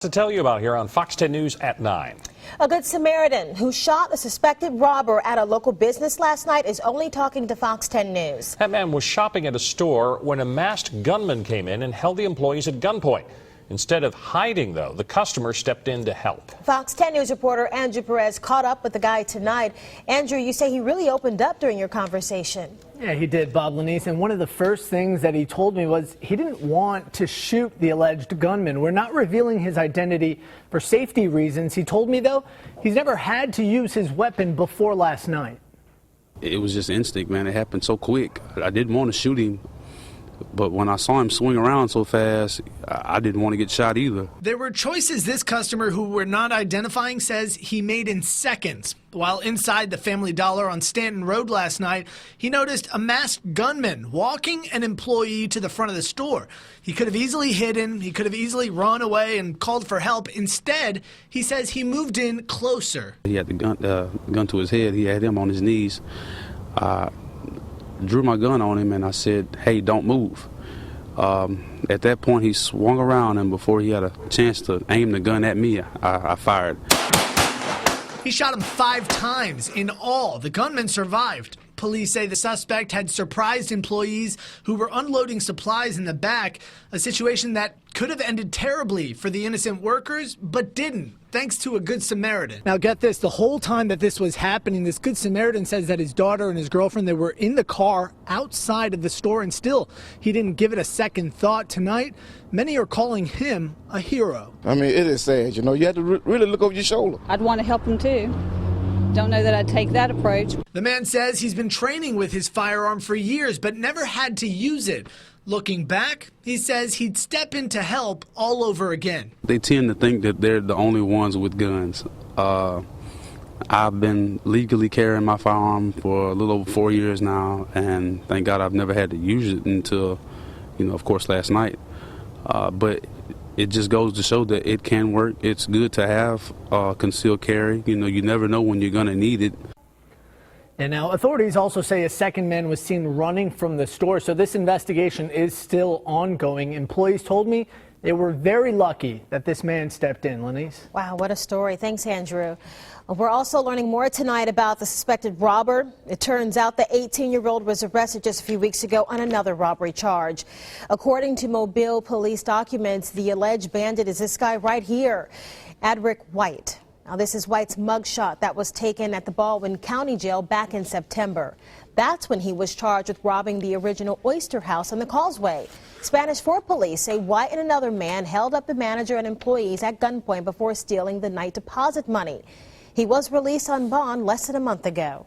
To tell you about here on Fox 10 News at 9. A Good Samaritan who shot a suspected robber at a local business last night is only talking to Fox 10 News. That man was shopping at a store when a masked gunman came in and held the employees at gunpoint. Instead of hiding, though, the customer stepped in to help. Fox 10 News reporter Andrew PEREZ caught up with the guy tonight. Andrew, you say he really opened up during your conversation. Yeah, he did, Bob Lanise, and one of the first things that he told me was he didn't want to shoot the alleged gunman. We're not revealing his identity for safety reasons. He told me, though, he's never had to use his weapon before last night. It was just instinct, man. It happened so quick. I didn't want to shoot him, but when I saw him swing around so fast, I didn't want to get shot either. There were choices this customer, who we're not identifying, says he made in seconds. While inside the Family Dollar on Stanton Road last night, he noticed a masked gunman walking an employee to the front of the store. He could have easily hidden, he could have easily run away and called for help. Instead, he says he moved in closer. He had the gun to his head. He had him on his knees. Drew my gun on him and I said, "Hey, don't move." At that point, he swung around, and before he had a chance to aim the gun at me, I fired. He shot him 5 times in all. The gunman survived. Police say the suspect had surprised employees who were unloading supplies in the back, a situation that could have ended terribly for the innocent workers, but didn't, thanks to a Good Samaritan. Now get this, the whole time that this was happening, this Good Samaritan says that his daughter and his girlfriend, they were in the car outside of the store, and still he didn't give it a second thought. Tonight, many are calling him a hero. I mean, it is sad, you know, you have to really look over your shoulder. I'd want to help him too. Don't know that I'd take that approach. The man says he's been training with his firearm for years, but never had to use it. Looking back, he says he'd step in to help all over again. They tend to think that they're the only ones with guns. I've been legally carrying my firearm for a little over 4 years now, and thank God I've never had to use it until, of course, last night. But it just goes to show that it can work. It's good to have concealed carry. You never know when you're going to need it. And now authorities also say a second man was seen running from the store, so this investigation is still ongoing. Employees told me they were very lucky that this man stepped in. Lanise? Wow, what a story. Thanks, Andrew. We're also learning more tonight about the suspected robber. It turns out the 18-year-old was arrested just a few weeks ago on another robbery charge. According to Mobile police documents, the alleged bandit is this guy right here, Adric White. Now, this is White's mugshot that was taken at the Baldwin County Jail back in September. That's when he was charged with robbing the original Oyster House on the Causeway. Spanish Fort police say White and another man held up the manager and employees at gunpoint before stealing the night deposit money. He was released on bond less than a month ago.